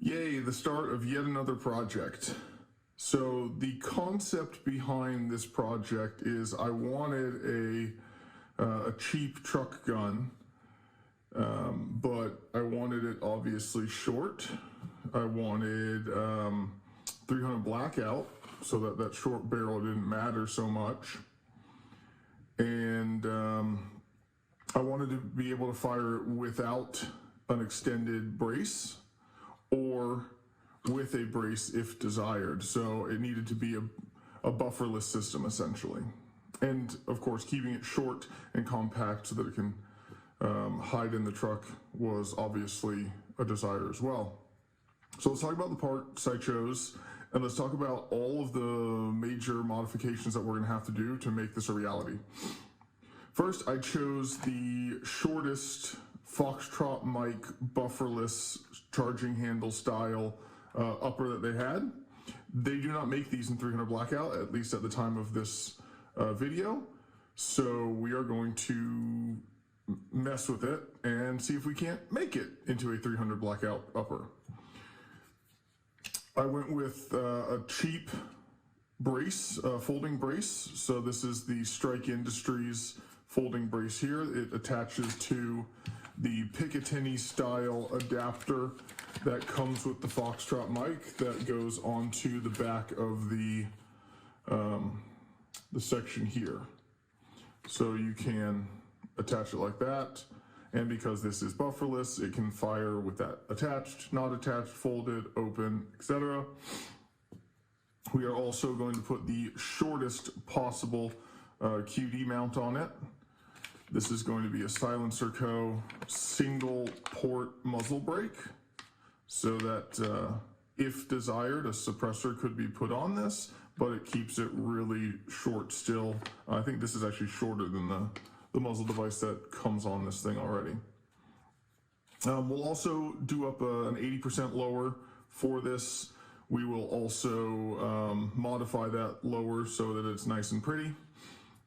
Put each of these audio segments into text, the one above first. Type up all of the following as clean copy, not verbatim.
Yay, the start of yet another project. So the concept behind this project is I wanted a cheap truck gun, but I wanted it obviously short. I wanted 300 blackout so that short barrel didn't matter so much. And I wanted to be able to fire it without an extended brace or with a brace if desired. So it needed to be a bufferless system essentially. And of course, keeping it short and compact so that it can hide in the truck was obviously a desire as well. So let's talk about the parts I chose, and let's talk about all of the major modifications that we're gonna have to do to make this a reality. First, I chose the shortest Foxtrot Mike bufferless charging handle style upper that they had. They do not make these in 300 blackout, at least at the time of this video. So we are going to mess with it and see if we can't make it into a 300 blackout upper. I went with a cheap brace, folding brace. So this is the Strike Industries folding brace here. It attaches to the Picatinny style adapter that comes with the Foxtrot Mike that goes onto the back of the section here. So you can attach it like that. And because this is bufferless, it can fire with that attached, not attached, folded, open, etc. We are also going to put the shortest possible QD mount on it. This is going to be a Silencer Co. single port muzzle brake, so that if desired, a suppressor could be put on this, but it keeps it really short still. I think this is actually shorter than the muzzle device that comes on this thing already. We'll also do up an 80% lower for this. We will also modify that lower so that it's nice and pretty.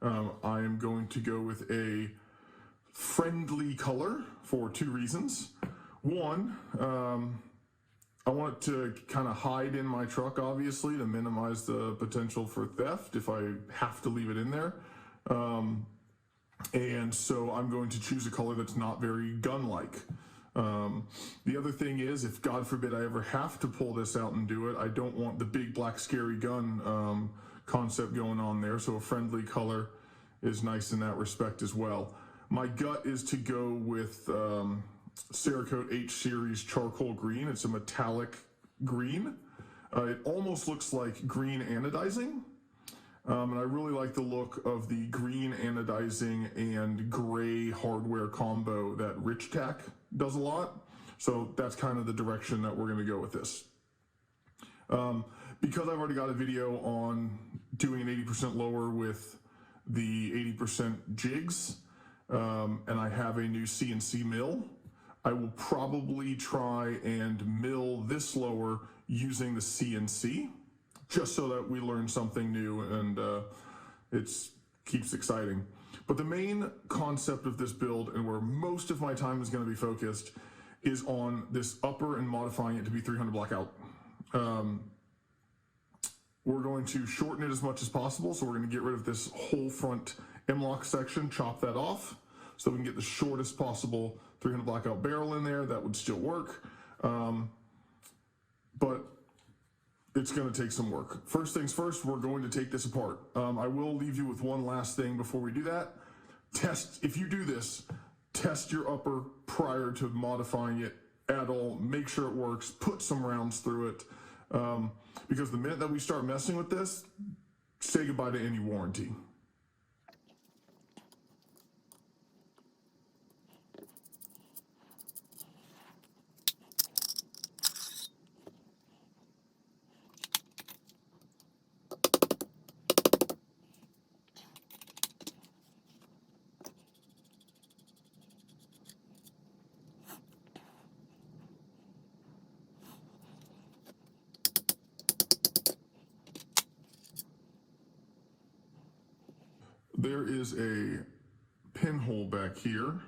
I am going to go with a friendly color for two reasons. One, I want it to kind of hide in my truck, obviously, to minimize the potential for theft if I have to leave it in there. And so I'm going to choose a color that's not very gun-like. The other thing is, if God forbid I ever have to pull this out and do it, I don't want the big black scary gun concept going on there, so a friendly color is nice in that respect as well. My gut is to go with Cerakote H Series Charcoal Green. It's a metallic green. It almost looks like green anodizing. And I really like the look of the green anodizing and gray hardware combo that Rich Tack does a lot. So that's kind of the direction that we're gonna go with this. Because I've already got a video on doing an 80% lower with the 80% jigs, and I have a new CNC mill, I will probably try and mill this lower using the CNC, just so that we learn something new and it keeps exciting. But the main concept of this build, and where most of my time is going to be focused, is on this upper and modifying it to be 300 blackout. We're going to shorten it as much as possible, so we're going to get rid of this whole front M-lock section, chop that off, so we can get the shortest possible 300 blackout barrel in there. That would still work, but it's going to take some work. First things first, we're going to take this apart. I will leave you with one last thing before we do that. If you do this, test your upper prior to modifying it at all. Make sure it works, put some rounds through it, because the minute that we start messing with this, say goodbye to any warranty. There is a pinhole back here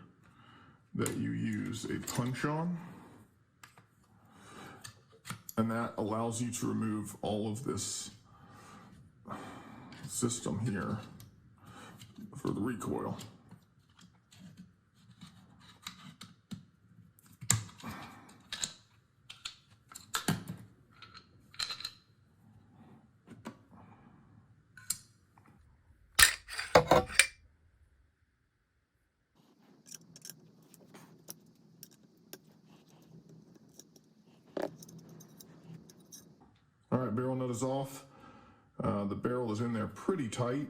that you use a punch on. And that allows you to remove all of this system here for the recoil. All right, barrel nut is off. The barrel is in there pretty tight,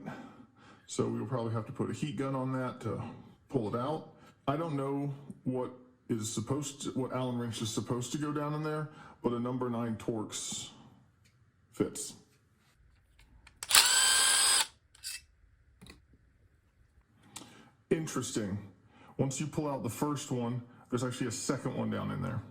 so we'll probably have to put a heat gun on that to pull it out. I don't know what Allen wrench is supposed to go down in there, but a number 9 Torx fits. Interesting. Once you pull out the first one, there's actually a second one down in there.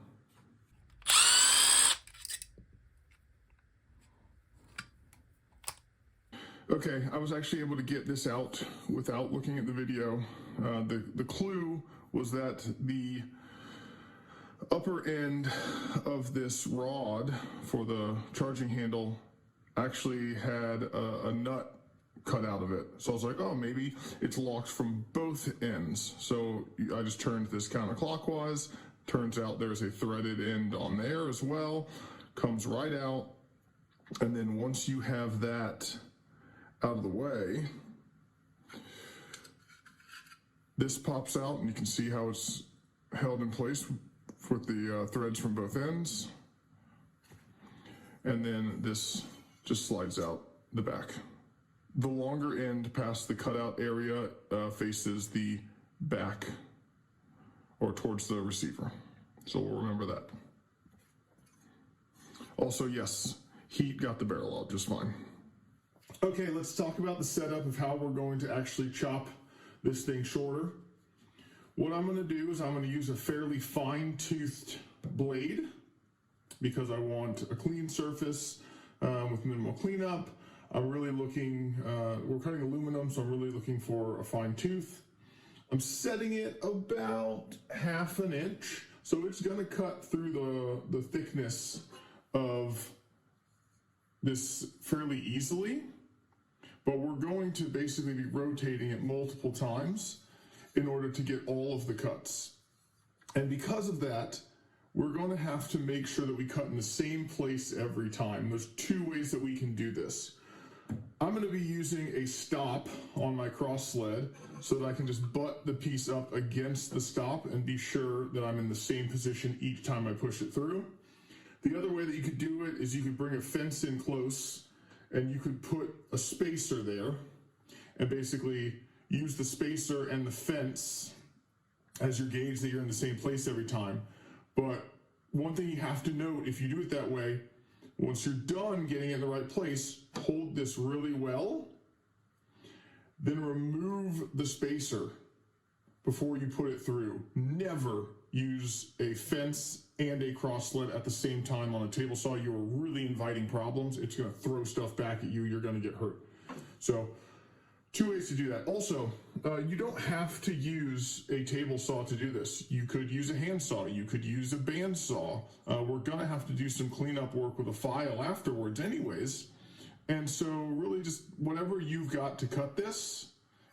Okay, I was actually able to get this out without looking at the video. The clue was that the upper end of this rod for the charging handle actually had a nut cut out of it. So I was like, oh, maybe it's locked from both ends. So I just turned this counterclockwise. Turns out there's a threaded end on there as well. Comes right out. And then once you have that out of the way, this pops out and you can see how it's held in place with the threads from both ends. And then this just slides out the back. The longer end past the cutout area faces the back or towards the receiver. So we'll remember that. Also, yes, heat got the barrel out just fine. Okay, let's talk about the setup of how we're going to actually chop this thing shorter. What I'm going to do is I'm going to use a fairly fine-toothed blade because I want a clean surface with minimal cleanup. I'm really looking, we're cutting aluminum, so I'm really looking for a fine tooth. I'm setting it about 1/2 inch, so it's going to cut through the thickness of this fairly easily. But we're going to basically be rotating it multiple times in order to get all of the cuts. And because of that, we're going to have to make sure that we cut in the same place every time. There's 2 ways that we can do this. I'm going to be using a stop on my cross sled so that I can just butt the piece up against the stop and be sure that I'm in the same position each time I push it through. The other way that you could do it is you could bring a fence in close and you could put a spacer there and basically use the spacer and the fence as your gauge that you're in the same place every time. But one thing you have to note, if you do it that way, once you're done getting it in the right place, hold this really well, then remove the spacer before you put it through. Never use a fence and a cross sled at the same time on a table saw. You're really inviting problems. It's going to throw stuff back at you. You're going to get hurt. So 2 ways to do that. Also, you don't have to use a table saw to do this. You could use a hand saw. You could use a band saw. We're going to have to do some cleanup work with a file afterwards anyways. And so really just whatever you've got to cut this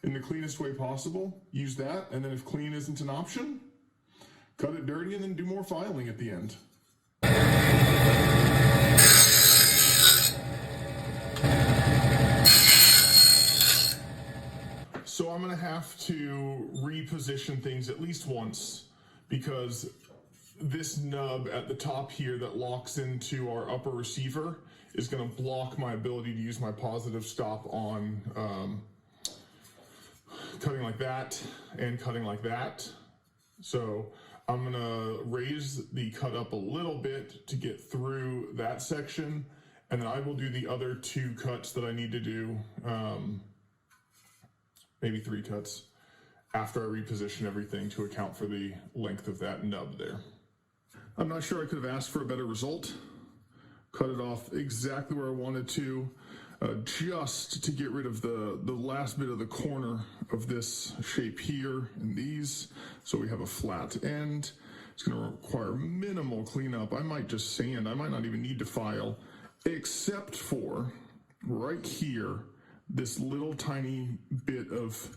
in the cleanest way possible, use that. And then if clean isn't an option, cut it dirty and then do more filing at the end. So I'm going to have to reposition things at least once because this nub at the top here that locks into our upper receiver is going to block my ability to use my positive stop on cutting like that and cutting like that. So I'm going to raise the cut up a little bit to get through that section, and then I will do the other 2 cuts that I need to do, maybe 3 cuts, after I reposition everything to account for the length of that nub there. I'm not sure I could have asked for a better result. Cut it off exactly where I wanted to, just to get rid of the last bit of the corner of this shape here and these, so we have a flat end. It's going to require minimal cleanup. I might just sand. I might not even need to file, except for right here, this little tiny bit of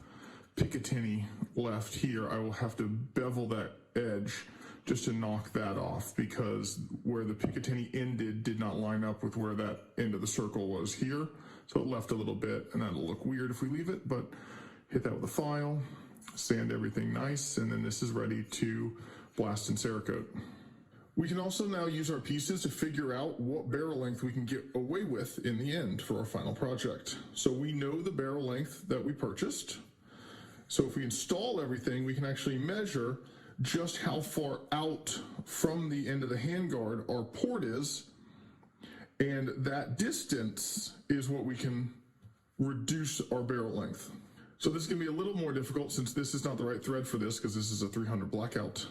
Picatinny left here. I will have to bevel that edge just to knock that off, because where the Picatinny ended did not line up with where that end of the circle was here. So it left a little bit, and that'll look weird if we leave it, but hit that with a file, sand everything nice, and then this is ready to blast and Cerakote. We can also now use our pieces to figure out what barrel length we can get away with in the end for our final project. So we know the barrel length that we purchased. So if we install everything, we can actually measure just how far out from the end of the handguard our port is, and that distance is what we can reduce our barrel length. So this is going to be a little more difficult since this is not the right thread for this, because this is a 300 blackout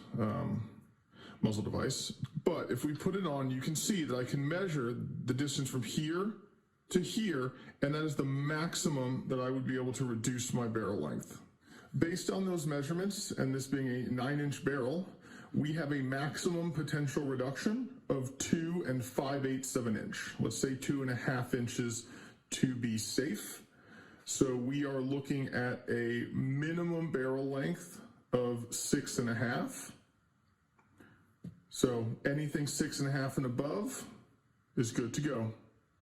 muzzle device. But if we put it on, you can see that I can measure the distance from here to here, and that is the maximum that I would be able to reduce my barrel length. Based on those measurements, and this being a 9-inch barrel, we have a maximum potential reduction of 2 5/8 of an inch. Let's say 2.5 inches to be safe. So we are looking at a minimum barrel length of 6.5. So anything 6.5 and above is good to go.